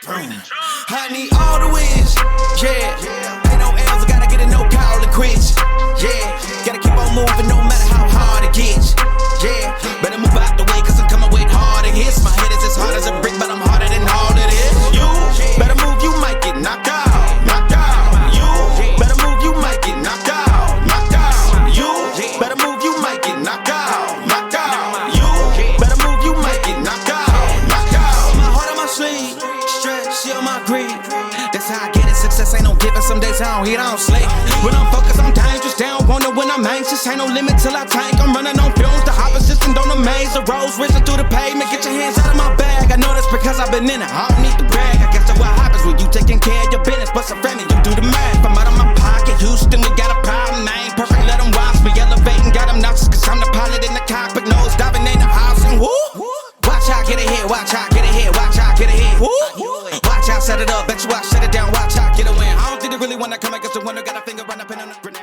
I need all the wins, yeah. Ain't no L's, I gotta get it, no call it quits, yeah. Gotta keep on moving no matter how hard it gets, yeah. Better move out the way, cause I'm coming with harder hits. My head is as hard as a brick, but I'm harder than all of this. You better move, you might get knocked out, knocked out. You better move, you might get knocked out, knocked out. You better move, you might get knocked out, knocked out. You better move, you might get knocked out, knocked out. My heart on my sleeve, stress, on my greed. That's how I get it, success ain't no giving. Some days I don't eat, I don't sleep. When I'm focused, I'm dangerous. They don't want it when I'm anxious. Ain't no limit till I tank. I'm running on fumes. The opposition don't amaze. The roads racing through the pavement. Get your hands out of my bag. I know that's because I've been in it. I don't need to brag. I guess that's what happens when you taking care of your business. But some family, you do the math. I'm out of my pocket. Houston, we got a problem. I ain't perfect, let them watch me elevating. Got them nauseous, cause I'm the pilot in the cockpit. Nose diving in the house and woo. Watch how I get ahead. Watch how I get ahead. Watch how I get ahead. Woo. Watch how I set it up. Bet you I shut it down. Watch how I get a win. I don't think they really wanna come against the winner. Got a finger run up in on the grenade.